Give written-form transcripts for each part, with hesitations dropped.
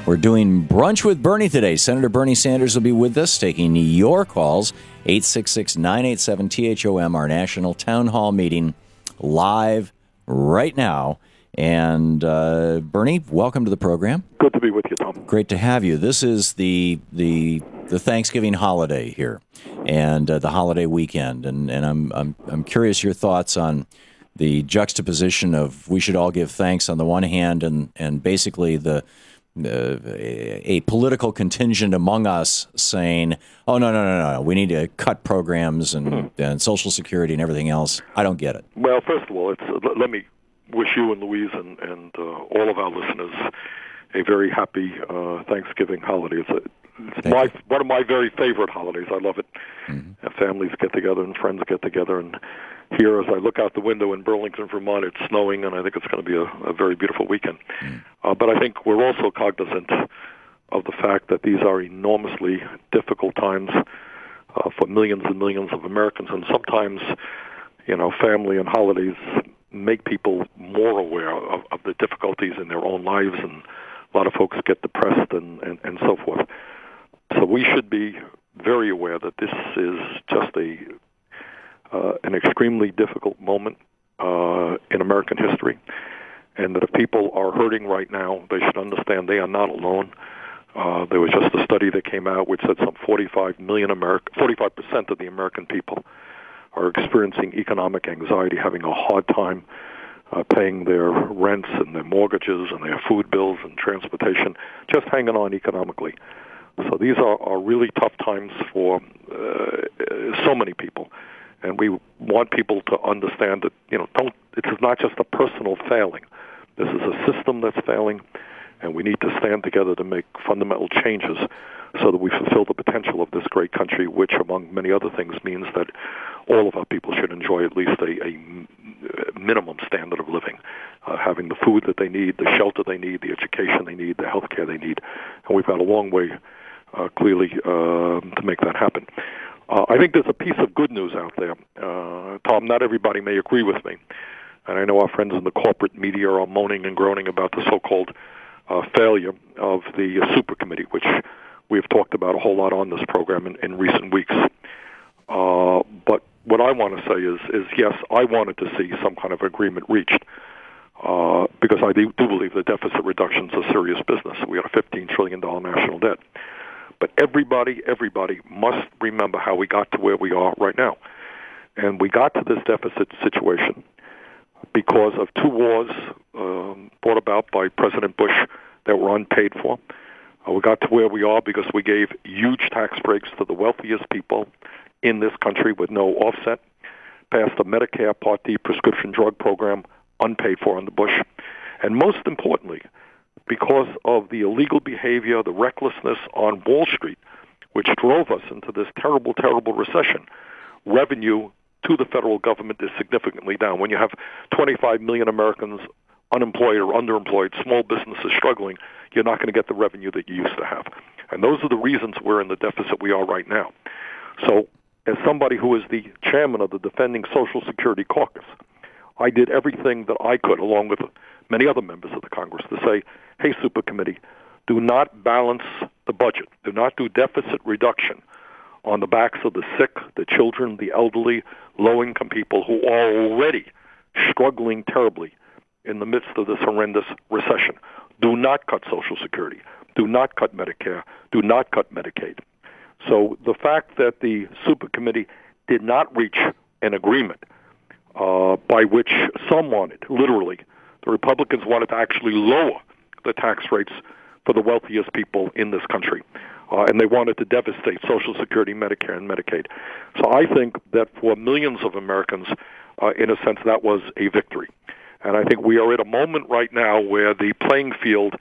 We're doing Brunch with Bernie today. Senator Bernie Sanders will be with us, taking your calls. 866-987-THOM, our national town hall meeting, live right now. And Bernie, welcome to the program. Good to be with you, Tom. Great to have you. This is the Thanksgiving holiday here, and the holiday weekend. And I'm curious your thoughts on the juxtaposition of we should all give thanks on the one hand, and basically a political contingent among us saying, oh, no, we need to cut programs and Social Security and everything else. I don't get it. Well, first of all, let me wish you and Louise and all of our listeners a very happy Thanksgiving holiday. It's one of my very favorite holidays. I love it. Mm-hmm. Families get together and friends get together. And here, as I look out the window in Burlington, Vermont, it's snowing, and I think it's going to be a very beautiful weekend. But I think we're also cognizant of the fact that these are enormously difficult times for millions and millions of Americans. And sometimes, family and holidays make people more aware of the difficulties in their own lives, and a lot of folks get depressed and so forth. So we should be very aware that this is just an extremely difficult moment in American history, and that if people are hurting right now, they should understand they are not alone. There was just a study that came out which said some 45% of the American people are experiencing economic anxiety, having a hard time paying their rents and their mortgages and their food bills and transportation, just hanging on economically. So these are really tough times for so many people. And we want people to understand that, it's not just a personal failing. This is a system that's failing, and we need to stand together to make fundamental changes so that we fulfill the potential of this great country, which, among many other things, means that all of our people should enjoy at least a minimum standard of living, having the food that they need, the shelter they need, the education they need, the health care they need. And we've got a long way, clearly, to make that happen. I think there's a piece of good news out there. Tom, not everybody may agree with me. And I know our friends in the corporate media are moaning and groaning about the so-called failure of the super committee, which we have talked about a whole lot on this program in recent weeks. But what I want to say is yes, I wanted to see some kind of agreement reached because I do believe that deficit reduction is a serious business. We have a $15 trillion national debt. But everybody must remember how we got to where we are right now. And we got to this deficit situation because of two wars brought about by President Bush that were unpaid for. We got to where we are because we gave huge tax breaks to the wealthiest people in this country with no offset, passed a Medicare Part D prescription drug program unpaid for under Bush, and most importantly, because of the illegal behavior, the recklessness on Wall Street, which drove us into this terrible, terrible recession, revenue to the federal government is significantly down. When you have 25 million Americans unemployed or underemployed, small businesses struggling, you're not going to get the revenue that you used to have. And those are the reasons we're in the deficit we are right now. So as somebody who is the chairman of the Defending Social Security Caucus, I did everything that I could, along with many other members of the Congress, to say, hey, Super Committee, do not balance the budget. Do not do deficit reduction on the backs of the sick, the children, the elderly, low-income people who are already struggling terribly in the midst of this horrendous recession. Do not cut Social Security. Do not cut Medicare. Do not cut Medicaid. So the fact that the Super Committee did not reach an agreement by which some wanted, literally, the Republicans wanted to actually lower the tax rates for the wealthiest people in this country. And they wanted to devastate Social Security, Medicare, and Medicaid. So I think that for millions of Americans, in a sense, that was a victory. And I think we are at a moment right now where the playing field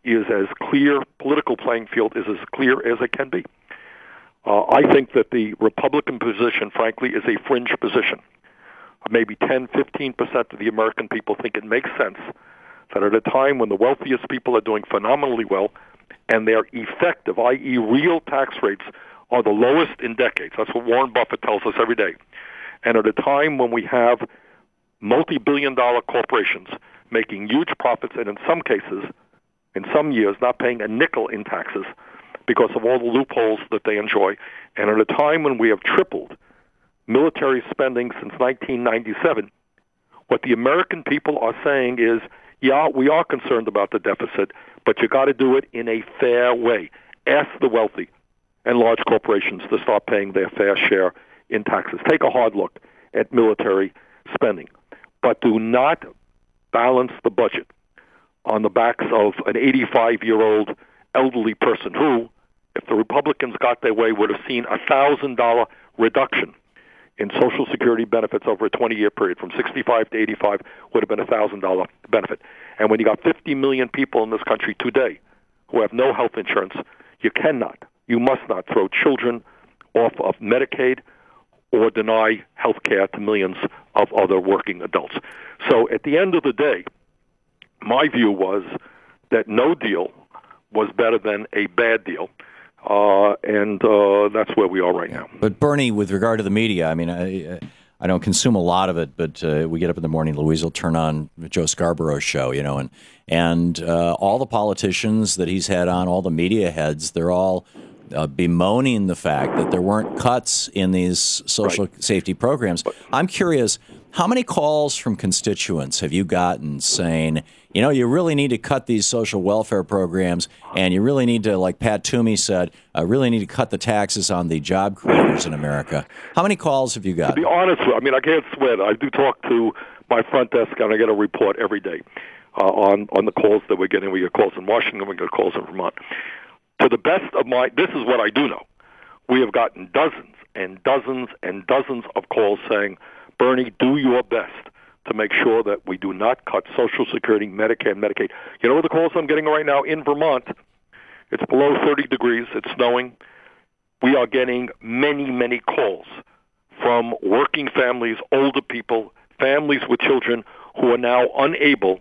is as clear, political playing field is as clear as it can be. I think that the Republican position, frankly, is a fringe position. Maybe 10, 15% of the American people think it makes sense that at a time when the wealthiest people are doing phenomenally well and their effective, i.e. real tax rates, are the lowest in decades. That's what Warren Buffett tells us every day. And at a time when we have multi-billion-dollar corporations making huge profits and in some cases in some years, not paying a nickel in taxes because of all the loopholes that they enjoy. And at a time when we have tripled military spending since 1997, what the American people are saying is, yeah, we are concerned about the deficit, but you got to do it in a fair way. Ask the wealthy and large corporations to start paying their fair share in taxes. Take a hard look at military spending, but do not balance the budget on the backs of an 85-year-old elderly person who, if the Republicans got their way, would have seen a $1,000 reduction in Social Security benefits over a 20-year period. From 65 to 85 would have been a $1,000 benefit. And when you got 50 million people in this country today who have no health insurance, you must not throw children off of Medicaid or deny health care to millions of other working adults. So at the end of the day, my view was that no deal was better than a bad deal. And that's where we are right now. But Bernie, with regard to the media, I mean, I don't consume a lot of it, but we get up in the morning, Louise will turn on Joe Scarborough's show, and all the politicians that he's had on, all the media heads, they're all bemoaning the fact that there weren't cuts in these social safety programs. I'm curious, how many calls from constituents have you gotten saying, you really need to cut these social welfare programs, and you really need to, like Pat Toomey said, really need to cut the taxes on the job creators in America? How many calls have you got? To be honest with you, I can't swear. I do talk to my front desk, and I get a report every day on the calls that we're getting. We get calls in Washington, we get calls in Vermont. To the best of this is what I do know. We have gotten dozens and dozens and dozens of calls saying, Bernie, do your best to make sure that we do not cut Social Security, Medicare, and Medicaid. You know what the calls I'm getting right now in Vermont? It's below 30 degrees. It's snowing. We are getting many, many calls from working families, older people, families with children who are now unable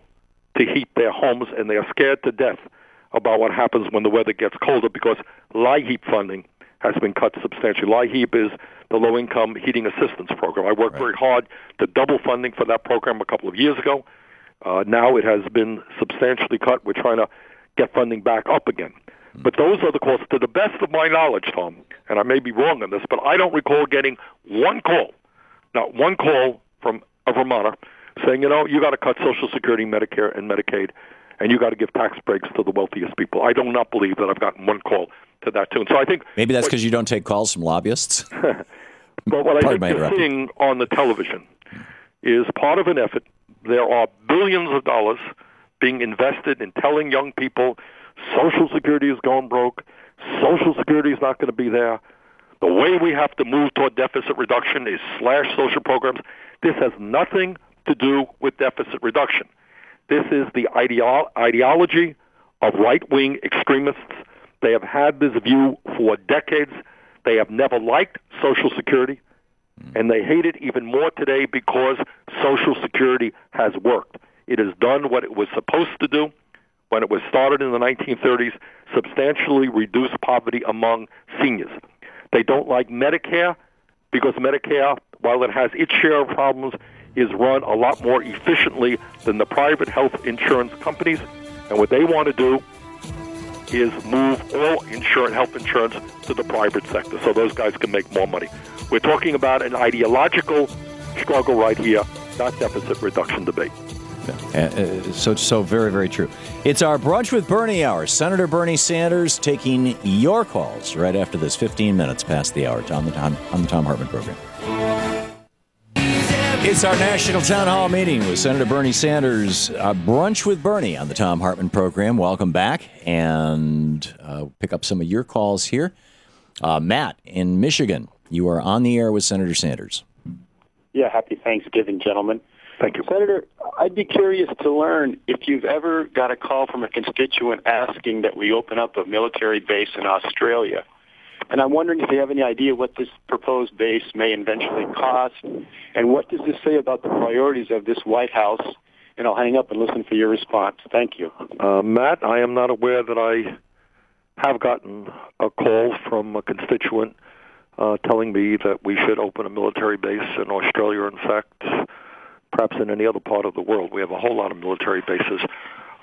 to heat their homes, and they are scared to death about what happens when the weather gets colder because LIHEAP funding has been cut substantially. LIHEAP is the Low-Income Heating Assistance Program. I worked very hard to double funding for that program a couple of years ago. Now it has been substantially cut. We're trying to get funding back up again. But those are the calls. To the best of my knowledge, Tom, and I may be wrong on this, but I don't recall getting one call, not one call from a Vermonter saying, you got to cut Social Security, Medicare, and Medicaid, and you got to give tax breaks to the wealthiest people. I do not believe that I've gotten one call to that tune. So I think maybe that's because you don't take calls from lobbyists. But what I think you're seeing on the television is part of an effort. There are billions of dollars being invested in telling young people Social Security is going broke, Social Security is not going to be there. The way we have to move toward deficit reduction is slash social programs. This has nothing to do with deficit reduction. This is the ideology of right-wing extremists. They have had this view for decades. They have never liked Social Security, and they hate it even more today because Social Security has worked. It has done what it was supposed to do when it was started in the 1930s, substantially reduce poverty among seniors. They don't like Medicare because Medicare, while it has its share of problems, is run a lot more efficiently than the private health insurance companies. And what they want to do is move all health insurance to the private sector so those guys can make more money. We're talking about an ideological struggle right here, not deficit reduction debate. So very, very true. It's our Brunch with Bernie hour. Senator Bernie Sanders taking your calls right after this, 15 minutes past the hour on the Thom Hartmann Program. It's our national town hall meeting with Senator Bernie Sanders. Brunch with Bernie on the Thom Hartmann Program. Welcome back, and pick up some of your calls here. Matt in Michigan, you are on the air with Senator Sanders. Yeah, happy Thanksgiving, gentlemen. Thank you. Senator, I'd be curious to learn if you've ever got a call from a constituent asking that we open up a military base in Australia. And I'm wondering if you have any idea what this proposed base may eventually cost, and what does this say about the priorities of this White House? And I'll hang up and listen for your response. Thank you. Matt, I am not aware that I have gotten a call from a constituent telling me that we should open a military base in Australia. In fact, perhaps in any other part of the world. We have a whole lot of military bases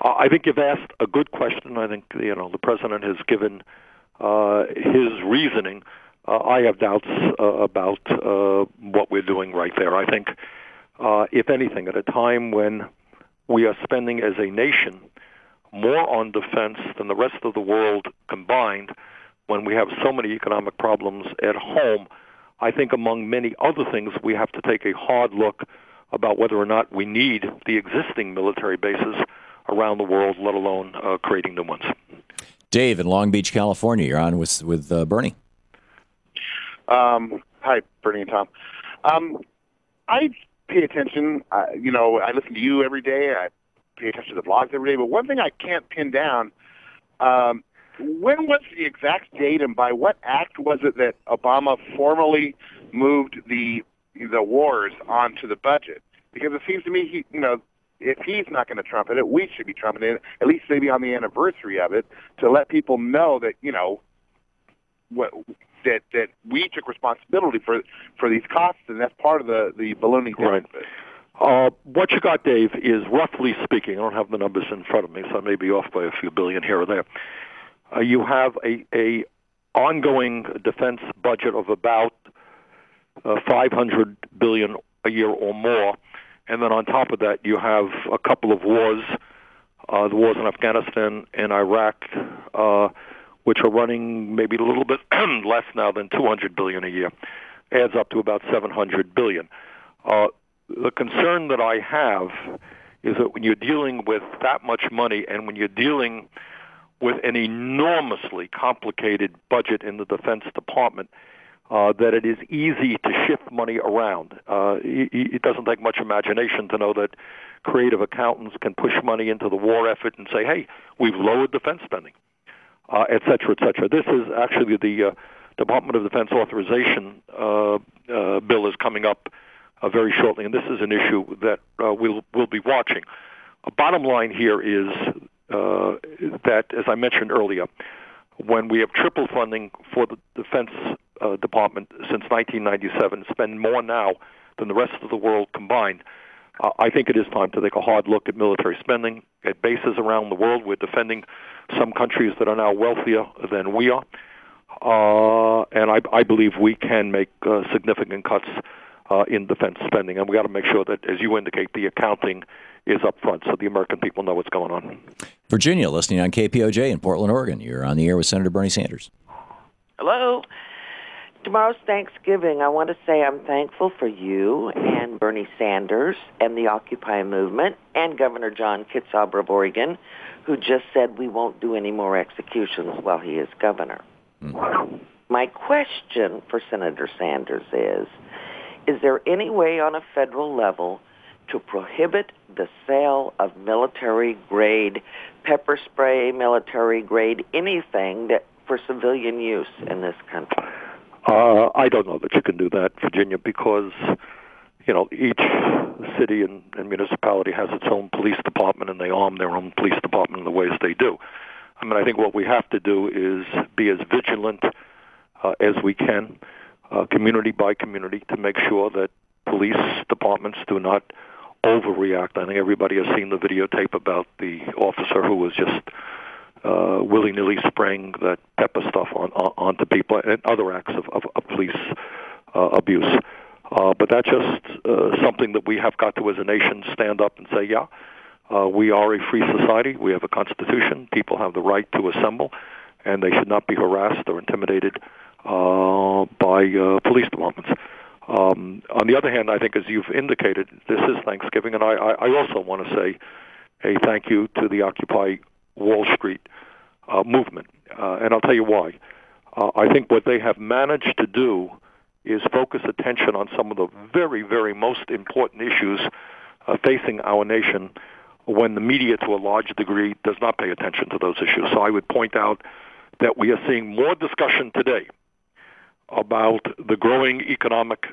I think you've asked a good question. I think the president has given his reasoning. I have doubts about what we're doing right there. I think, if anything, at a time when we are spending as a nation more on defense than the rest of the world combined, when we have so many economic problems at home, I think among many other things, we have to take a hard look about whether or not we need the existing military bases around the world, let alone creating new ones. Dave in Long Beach, California, you're on with Bernie. Hi, Bernie and Tom. I pay attention. I listen to you every day. I pay attention to the blogs every day. But one thing I can't pin down, when was the exact date and by what act was it that Obama formally moved the wars onto the budget? Because it seems to me, if he's not going to trumpet it, we should be trumpeting it, at least maybe on the anniversary of it, to let people know that, that we took responsibility for these costs, and that's part of the ballooning right. What you got, Dave, is roughly speaking, I don't have the numbers in front of me, so I may be off by a few billion here or there. You have a ongoing defense budget of about $500 billion a year or more, and then on top of that, you have a couple of wars, the wars in Afghanistan and Iraq, which are running maybe a little bit less now than $200 billion a year, adds up to about $700 billion. The concern that I have is that when you're dealing with that much money and when you're dealing with an enormously complicated budget in the Defense Department, that it is easy to shift money around. It doesn't take much imagination to know that creative accountants can push money into the war effort and say, hey, we've lowered defense spending, et cetera, et cetera. This is actually the Department of Defense authorization bill is coming up very shortly, and this is an issue that we'll be watching. Bottom line here is that, as I mentioned earlier, when we have triple funding for the Defense Department since 1997, spend more now than the rest of the world combined, I think it is time to take a hard look at military spending at bases around the world. We're defending some countries that are now wealthier than we are, and I believe we can make significant cuts in defense spending, and we got to make sure that, as you indicate, the accounting is up front so the American people know what's going on. Virginia, listening on KPOJ in Portland, Oregon. You're on the air with Senator Bernie Sanders. Hello. Tomorrow's Thanksgiving. I want to say I'm thankful for you and Bernie Sanders and the Occupy movement and Governor John Kitzhaber of Oregon, who just said we won't do any more executions while he is governor. Mm-hmm. My question for Senator Sanders is there any way on a federal level to prohibit the sale of military-grade pepper spray, military-grade anything that for civilian use in this country? I don't know that you can do that, Virginia, because each city and municipality has its own police department, and they arm their own police department in the ways they do. I mean, I think what we have to do is be as vigilant as we can, community by community, to make sure that police departments do not overreact. I think everybody has seen the videotape about the officer who was just willy-nilly spraying that pepper stuff onto people and other acts of police abuse. But that's just something that we have got to, as a nation, stand up and say, we are a free society. We have a constitution. People have the right to assemble, and they should not be harassed or intimidated by police departments. On the other hand, I think, as you've indicated, this is Thanksgiving, and I also want to say a thank you to the Occupy Wall Street movement, and I'll tell you why. I think what they have managed to do is focus attention on some of the very, very most important issues facing our nation when the media, to a large degree, does not pay attention to those issues. So I would point out that we are seeing more discussion today about the growing economic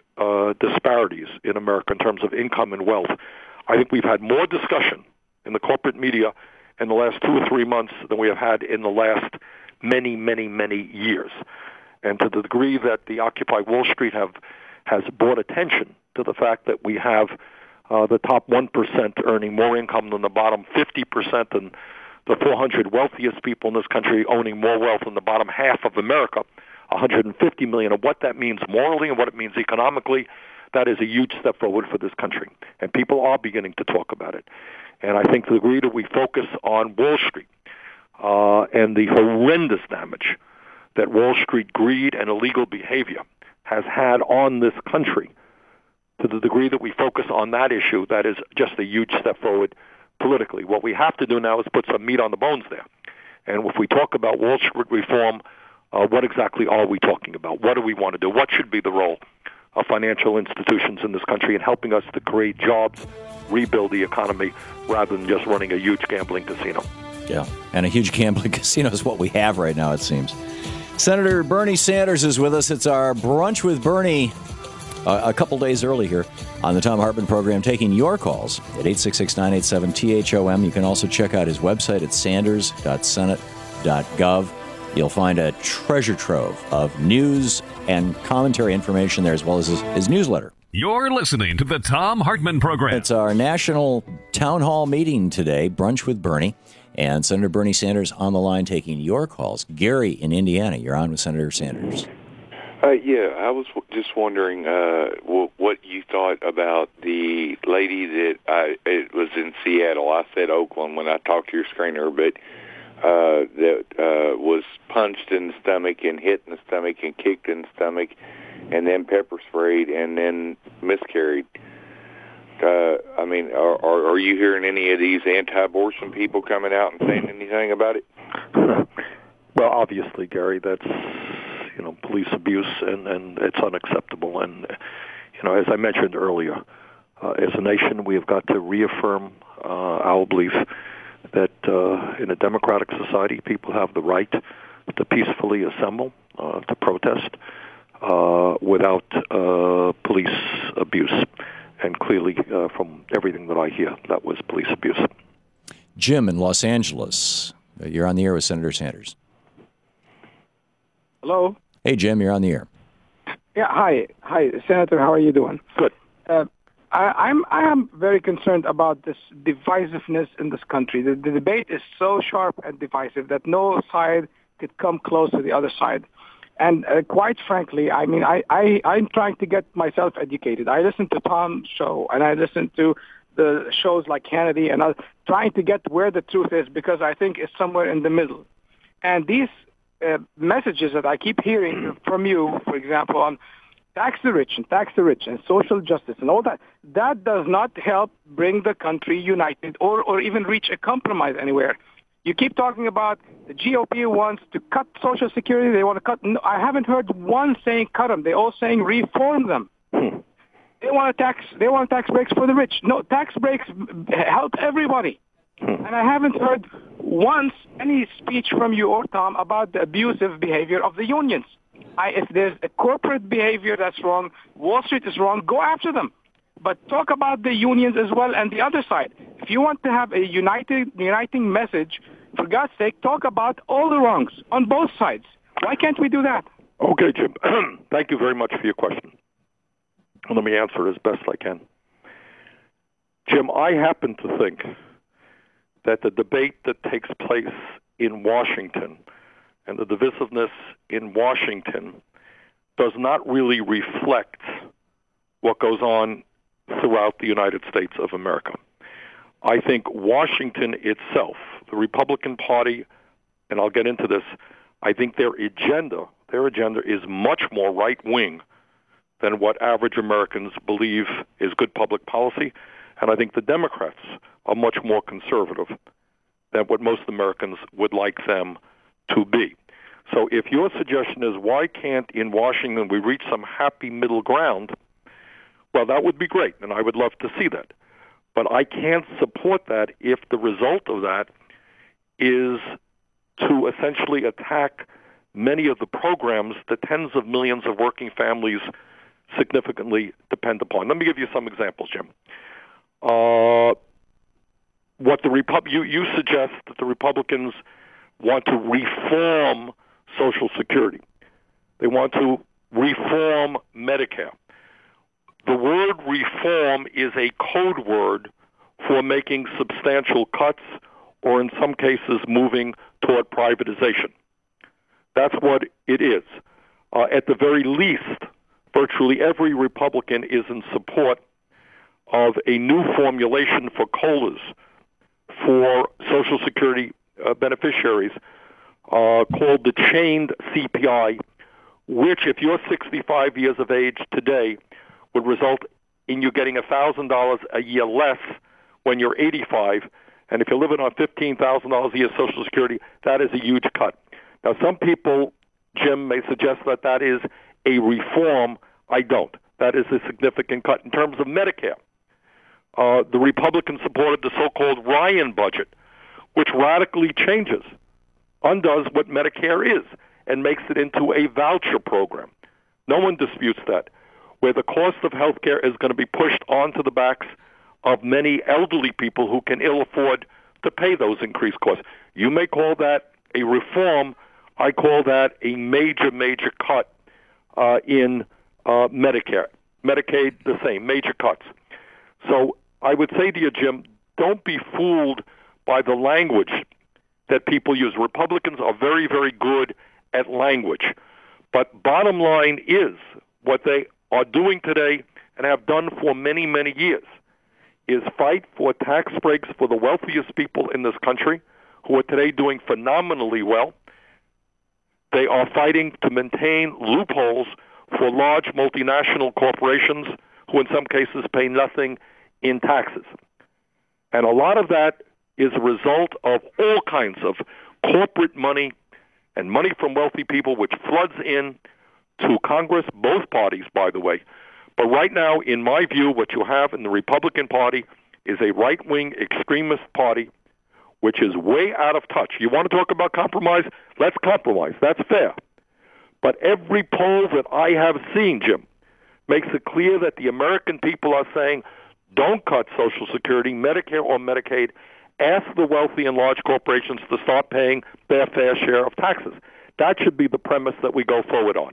disparities in America in terms of income and wealth. I think we've had more discussion in the corporate media in the last 2 or 3 months than we have had in the last many, many, many years. And to the degree that the Occupy Wall Street has brought attention to the fact that we have the top 1% earning more income than the bottom 50%, and the 400 wealthiest people in this country owning more wealth than the bottom half of America, 150 million. And what that means morally and what it means economically, that is a huge step forward for this country. And people are beginning to talk about it. And I think the degree that we focus on Wall Street and the horrendous damage that Wall Street greed and illegal behavior has had on this country, to the degree that we focus on that issue, that is just a huge step forward politically. What we have to do now is put some meat on the bones there. And if we talk about Wall Street reform, what exactly are we talking about? What do we want to do? What should be the role of financial institutions in this country in helping us to create jobs, rebuild the economy, rather than just running a huge gambling casino? Yeah, and a huge gambling casino is what we have right now, it seems. Senator Bernie Sanders is with us. It's our Brunch with Bernie a couple days early here on the Thom Hartmann Program, taking your calls at 866-987-THOM. You can also check out his website at sanders.senate.gov. You'll find a treasure trove of news and commentary information there, as well as his newsletter. You're listening to the Thom Hartmann Program. It's our national town hall meeting today, Brunch with Bernie, and Senator Bernie Sanders on the line taking your calls. Gary in Indiana, you're on with Senator Sanders. Yeah, I was just wondering what you thought about the lady it was in Seattle. I said Oakland when I talked to your screener, but that was punched in the stomach and hit in the stomach and kicked in the stomach and then pepper sprayed and then miscarried. I mean, are you hearing any of these anti-abortion people coming out and saying anything about it? Well, obviously, Gary, that's police abuse, and it's unacceptable. And as I mentioned earlier, as a nation, we have got to reaffirm our belief that in a democratic society, people have the right to peacefully assemble, to protest, without police abuse. And clearly, from everything that I hear, that was police abuse. Jim in Los Angeles, you're on the air with Senator Sanders. Hello. Hey, Jim, you're on the air. Yeah, hi, Senator. How are you doing? Good. I am very concerned about this divisiveness in this country. The debate is so sharp and divisive that no side could come close to the other side. And quite frankly, I mean, I'm trying to get myself educated. I listen to Tom's show, and I listen to the shows like Hannity, and I'm trying to get where the truth is, because I think it's somewhere in the middle. And these messages that I keep hearing from you, for example, on tax the rich and social justice and all that, that does not help bring the country united or even reach a compromise anywhere. You keep talking about the GOP wants to cut Social Security. They want to cut. No, I haven't heard one saying cut them. They're all saying reform them. They want tax breaks for the rich. No, tax breaks help everybody. And I haven't heard once any speech from you or Tom about the abusive behavior of the unions. If there's a corporate behavior that's wrong, Wall Street is wrong, go after them. But talk about the unions as well and the other side. If you want to have a uniting message, for God's sake, talk about all the wrongs on both sides. Why can't we do that? Okay, Jim. Thank you very much for your question. Let me answer it as best I can. Jim, I happen to think that the debate that takes place in Washington and the divisiveness in Washington does not really reflect what goes on throughout the United States of America. I think Washington itself, the Republican Party, and I'll get into this, I think their agenda is much more right-wing than what average Americans believe is good public policy. And I think the Democrats are much more conservative than what most Americans would like them to be. So if your suggestion is why can't in Washington we reach some happy middle ground, well, that would be great, and I would love to see that. But I can't support that if the result of that is to essentially attack many of the programs that tens of millions of working families significantly depend upon. Let me give you some examples, Jim. You suggest that the Republicans want to reform Social Security. They want to reform Medicare. the word reform is a code word for making substantial cuts or in some cases moving toward privatization. That's what it is. At the very least, virtually every Republican is in support of a new formulation for COLAs for Social Security beneficiaries called the chained CPI, which, if you're 65 years of age today, would result in you getting $1,000 a year less when you're 85. And if you're living on $15,000 a year Social Security, that is a huge cut. Now, some people, Jim, may suggest that that is a reform. I don't. That is a significant cut. In terms of Medicare, the Republicans supported the so-called Ryan budget, which radically changes, undoes what Medicare is, and makes it into a voucher program. No one disputes that, where the cost of health care is going to be pushed onto the backs of many elderly people who can ill afford to pay those increased costs. You may call that a reform. I call that a major, major cut in Medicare. Medicaid, the same, major cuts. So I would say to you, Jim, don't be fooled by the language that people use. Republicans are very, very good at language. But bottom line is what they are doing today and have done for many, many years is fight for tax breaks for the wealthiest people in this country who are today doing phenomenally well. They are fighting to maintain loopholes for large multinational corporations who in some cases pay nothing in taxes. And a lot of that is a result of all kinds of corporate money and money from wealthy people which floods in to Congress, both parties, by the way. But right now, in my view, what you have in the Republican Party is a right-wing extremist party which is way out of touch. You want to talk about compromise? Let's compromise. That's fair. But every poll that I have seen, Jim, makes it clear that the American people are saying, don't cut Social Security, Medicare or Medicaid. Ask the wealthy and large corporations to start paying their fair share of taxes. That should be the premise that we go forward on.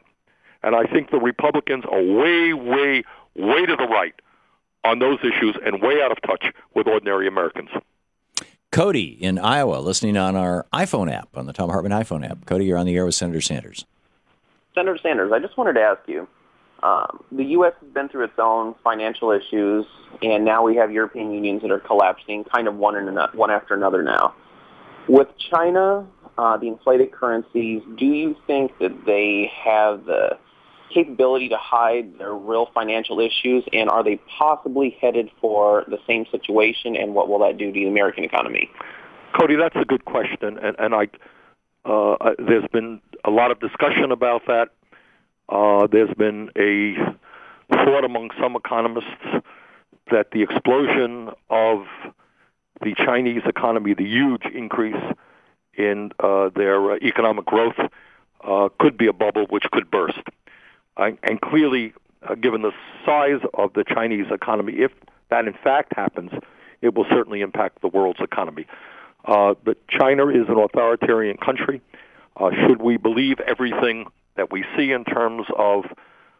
And I think the Republicans are way, way, way to the right on those issues and way out of touch with ordinary Americans. Cody in Iowa, listening on our iPhone app, on the Thom Hartmann iPhone app. Cody, you're on the air with Senator Sanders. Senator Sanders, I just wanted to ask you, the U.S. has been through its own financial issues, and now we have European unions that are collapsing kind of one after another now. With China, the inflated currencies, do you think that they have the capability to hide their real financial issues, and are they possibly headed for the same situation, and what will that do to the American economy? Cody, that's a good question, and there's been a lot of discussion about that. There's been a thought among some economists that the explosion of the Chinese economy, the huge increase in their economic growth, could be a bubble which could burst. And clearly, given the size of the Chinese economy, if that in fact happens, it will certainly impact the world's economy. But China is an authoritarian country. Should we believe everything that we see in terms of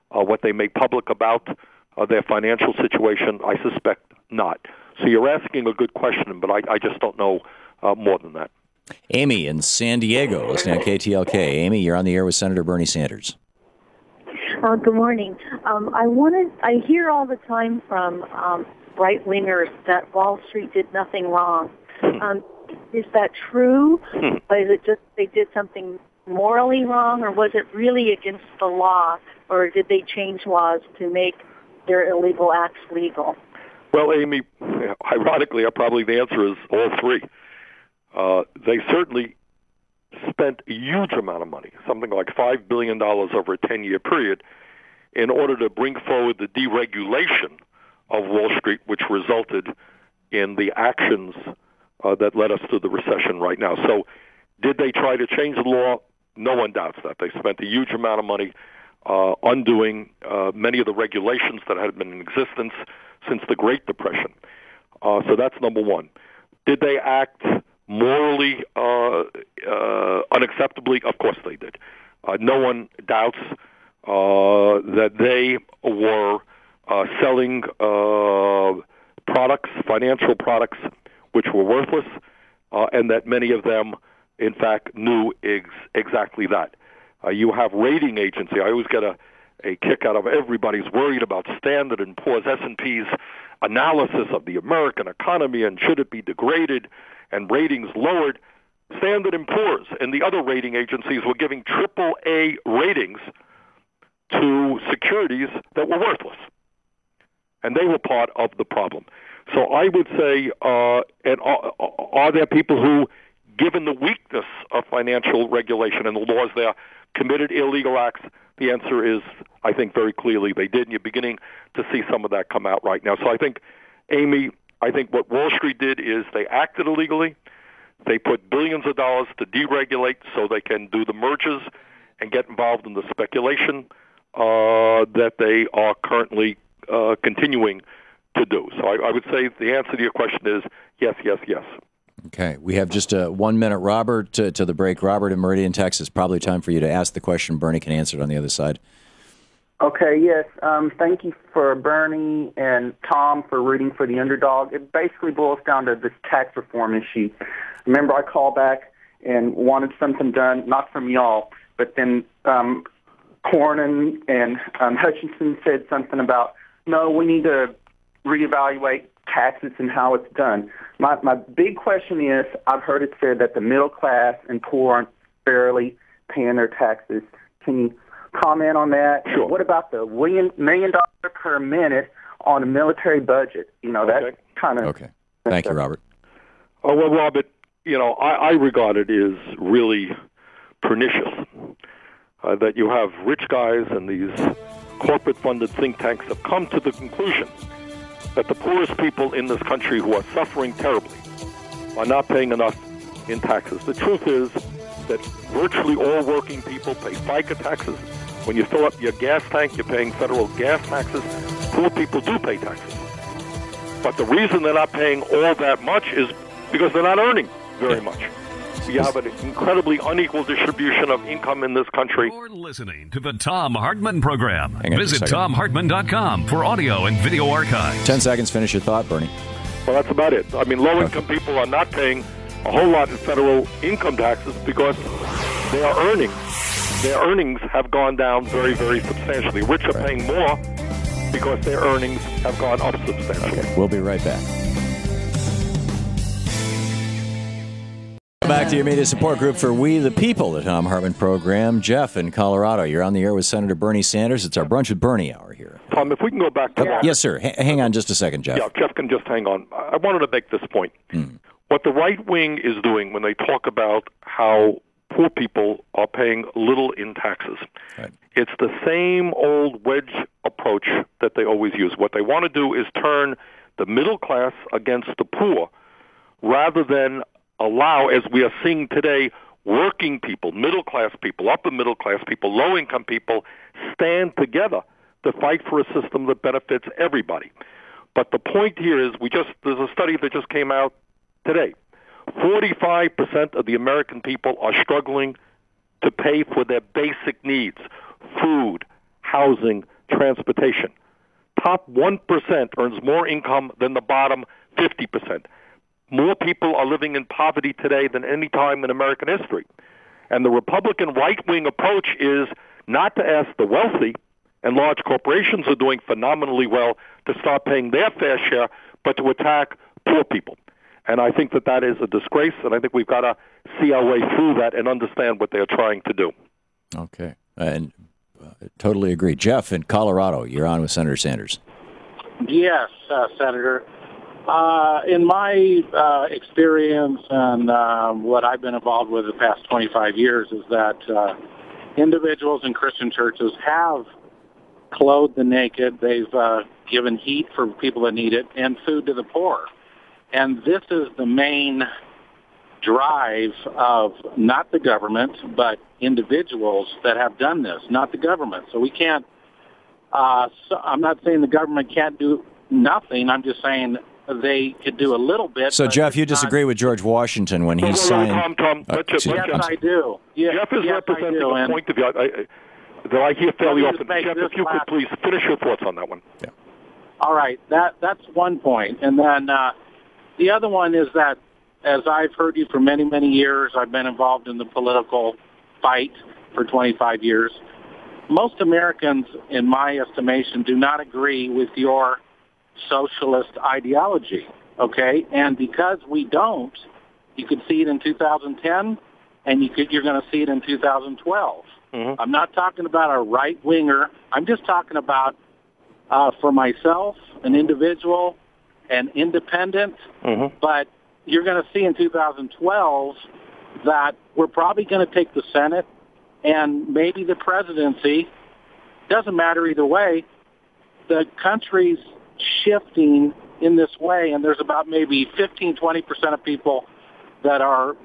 what they make public about their financial situation? I suspect not. So you're asking a good question, but I just don't know more than that. Amy in San Diego, listening on KTLK. Amy, you're on the air with Senator Bernie Sanders. Good morning. I hear all the time from right-wingers that Wall Street did nothing wrong. Is that true? Or is it just they did something morally wrong, or was it really against the law, or did they change laws to make their illegal acts legal? Well, Amy, ironically, probably the answer is all three. They certainly spent a huge amount of money, something like $5 billion over a 10-year period, in order to bring forward the deregulation of Wall Street, which resulted in the actions that led us to the recession right now. So did they try to change the law? No one doubts that. They spent a huge amount of money undoing many of the regulations that had been in existence since the Great Depression. So that's number one. Did they act morally unacceptably? Of course they did. No one doubts that they were selling products, financial products, which were worthless, and that many of them, in fact, knew exactly that. You have rating agency. I always get a kick out of everybody's worried about Standard & Poor's, S&P's analysis of the American economy and should it be degraded and ratings lowered. Standard & Poor's and the other rating agencies were giving AAA ratings to securities that were worthless, and they were part of the problem. So I would say, and are there people who, given the weakness of financial regulation and the laws there, committed illegal acts? The answer is, I think, very clearly they did, and you're beginning to see some of that come out right now. So I think, Amy, what Wall Street did is they acted illegally. They put billions of dollars to deregulate so they can do the mergers and get involved in the speculation that they are currently continuing to do. So I would say the answer to your question is yes, yes, yes. Okay. We have just 1 minute, Robert, to the break. Robert in Meridian, Texas. Probably time for you to ask the question. Bernie can answer it on the other side. Okay, yes. Thank you for Bernie and Tom for rooting for the underdog. It basically boils down to this tax reform issue. Remember, I called back and wanted something done, not from y'all, but then Cornyn and Hutchinson said something about, no, we need to reevaluate taxes and how it's done. My big question is, I've heard it said that the middle class and poor aren't fairly paying their taxes. Can you comment on that? Sure. What about the $1 million per minute on a military budget? That kind of... Okay. Thank you, Robert. Oh, well, Robert, I regard it as really pernicious that you have rich guys and these corporate-funded think tanks have come to the conclusion that the poorest people in this country who are suffering terribly are not paying enough in taxes. The truth is that virtually all working people pay FICA taxes. When you fill up your gas tank, you're paying federal gas taxes. Poor people do pay taxes. But the reason they're not paying all that much is because they're not earning very much. You have an incredibly unequal distribution of income in this country. You're listening to the Thom Hartmann Program. Visit ThomHartmann.com for audio and video archives. 10 seconds, finish your thought, Bernie. Well, that's about it. I mean, low-income people are not paying a whole lot in federal income taxes because they are earning. Their earnings have gone down very, very substantially. Rich are paying more because their earnings have gone up substantially. Okay. We'll be right back. Back to your media support group for We the People, the Thom Hartmann Program. Jeff in Colorado, you're on the air with Senator Bernie Sanders. It's our Brunch with Bernie hour here. Tom, if we can go back to Yes, sir. Hang on just a second, Jeff. Yeah, Jeff can just hang on. I wanted to make this point. What the right wing is doing when they talk about how poor people are paying little in taxes, it's the same old wedge approach that they always use. What they want to do is turn the middle class against the poor rather than allow, as we are seeing today, working people, middle-class people, upper-middle-class people, low-income people stand together to fight for a system that benefits everybody. But the point here is there's a study that just came out today. 45% of the American people are struggling to pay for their basic needs, food, housing, transportation. Top 1% earns more income than the bottom 50%. More people are living in poverty today than any time in American history. And the Republican right-wing approach is not to ask the wealthy, and large corporations are doing phenomenally well, to start paying their fair share, but to attack poor people. And I think that is a disgrace, and I think we've got to see our way through that and understand what they're trying to do. Okay. And totally agree. Jeff in Colorado, you're on with Senator Sanders. Yes, Senator. In my experience and what I've been involved with the past 25 years is that individuals in Christian churches have clothed the naked. They've given heat for people that need it and food to the poor. And this is the main drive of not the government, but individuals that have done this, not the government. So we can't, I'm not saying the government can't do nothing. I'm just saying they could do a little bit. So, Jeff, you disagree with George Washington when he signed... Tom, yes, I do. Jeff is representing a point of view that I hear fairly often. Jeff, if you could please finish your thoughts on that one. Yeah. All right, that's one point. And then the other one is that, as I've heard you for many, many years, I've been involved in the political fight for 25 years. Most Americans, in my estimation, do not agree with your socialist ideology, okay? And because we don't, you could see it in 2010, and you're going to see it in 2012. Mm-hmm. I'm not talking about a right-winger. I'm just talking about, for myself, an individual, an independent, but you're going to see in 2012 that we're probably going to take the Senate and maybe the presidency. Doesn't matter either way. The country's shifting in this way, and there's about maybe 15-20% of people that are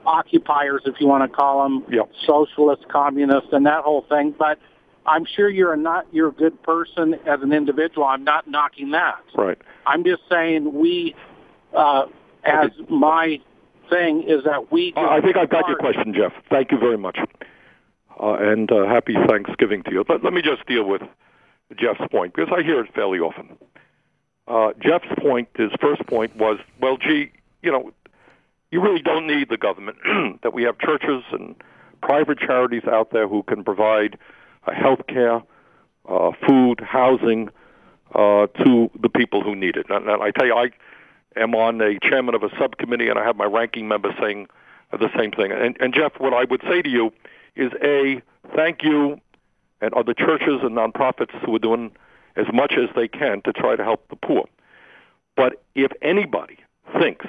occupiers, if you want to call them, socialists, communists, and that whole thing. But I'm sure you're a good person as an individual. I'm not knocking that. Right. I'm just saying as my thing is that we... I think I've got your question, Jeff. Thank you very much. And happy Thanksgiving to you. But let me just deal with Jeff's point, because I hear it fairly often. Jeff's point, his first point was, well, gee, you really don't need the government, that we have churches and private charities out there who can provide health care, food, housing to the people who need it. And I tell you, I am on a chairman of a subcommittee, and I have my ranking member saying the same thing. And Jeff, what I would say to you is, thank you and other churches and nonprofits who are doing as much as they can to try to help the poor. But if anybody thinks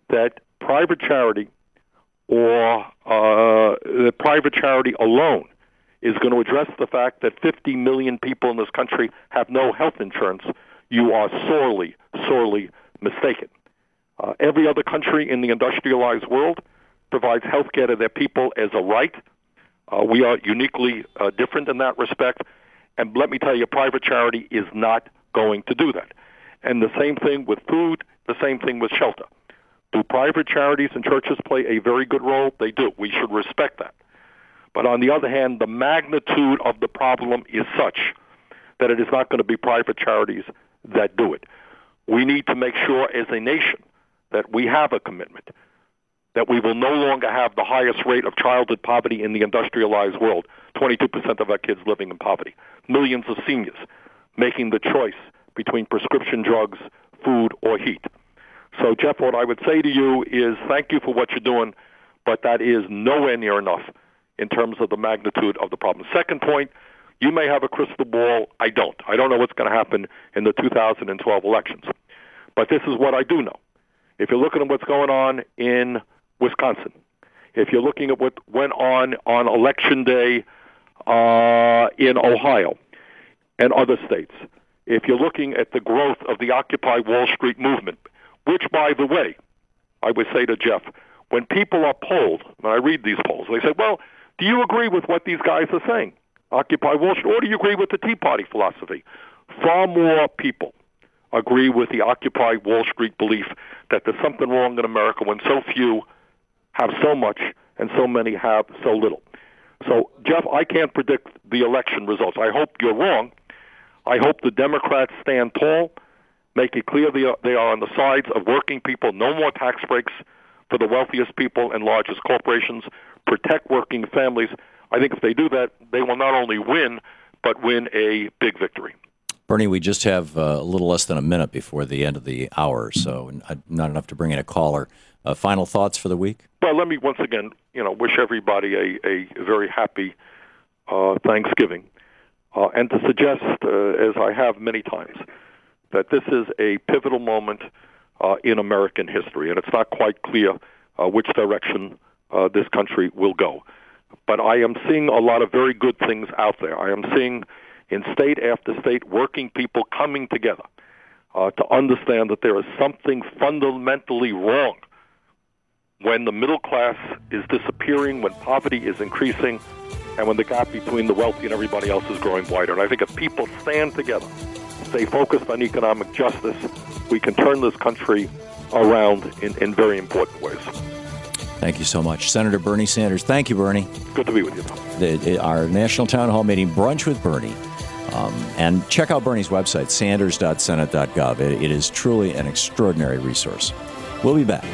that private charity or the private charity alone is going to address the fact that 50 million people in this country have no health insurance, you are sorely, sorely mistaken. Every other country in the industrialized world provides health care to their people as a right. We are uniquely different in that respect. And let me tell you, private charity is not going to do that. And the same thing with food, the same thing with shelter. Do private charities and churches play a very good role? They do. We should respect that. But on the other hand, the magnitude of the problem is such that it is not going to be private charities that do it. We need to make sure as a nation that we have a commitment, that we will no longer have the highest rate of childhood poverty in the industrialized world, 22% of our kids living in poverty, millions of seniors making the choice between prescription drugs, food, or heat. So, Jeff, what I would say to you is thank you for what you're doing, but that is nowhere near enough in terms of the magnitude of the problem. Second point, you may have a crystal ball. I don't. I don't know what's going to happen in the 2012 elections. But this is what I do know. If you're looking at what's going on in Wisconsin, if you're looking at what went on Election Day in Ohio and other states, if you're looking at the growth of the Occupy Wall Street movement, which, by the way, I would say to Jeff, when people are polled, when I read these polls, they say, well, do you agree with what these guys are saying, Occupy Wall Street, or do you agree with the Tea Party philosophy? Far more people agree with the Occupy Wall Street belief that there's something wrong in America when so few have so much and so many have so little. So, Jeff, I can't predict the election results. I hope you're wrong. I hope the Democrats stand tall, make it clear they are on the sides of working people, no more tax breaks for the wealthiest people and largest corporations, protect working families. I think if they do that, they will not only win, but win a big victory. Bernie, we just have a little less than a minute before the end of the hour, so not enough to bring in a caller. Final thoughts for the week? Well, let me once again, wish everybody a very happy Thanksgiving, and to suggest, as I have many times, that this is a pivotal moment in American history, and it's not quite clear which direction this country will go. But I am seeing a lot of very good things out there. I am seeing in state after state working people coming together to understand that there is something fundamentally wrong when the middle class is disappearing, when poverty is increasing, and when the gap between the wealthy and everybody else is growing wider. And I think if people stand together, stay focused on economic justice, we can turn this country around in very important ways. Thank you so much. Senator Bernie Sanders. Thank you, Bernie. Good to be with you, Tom. Our National Town Hall meeting, Brunch with Bernie, And check out Bernie's website, sanders.senate.gov. It is truly an extraordinary resource. We'll be back.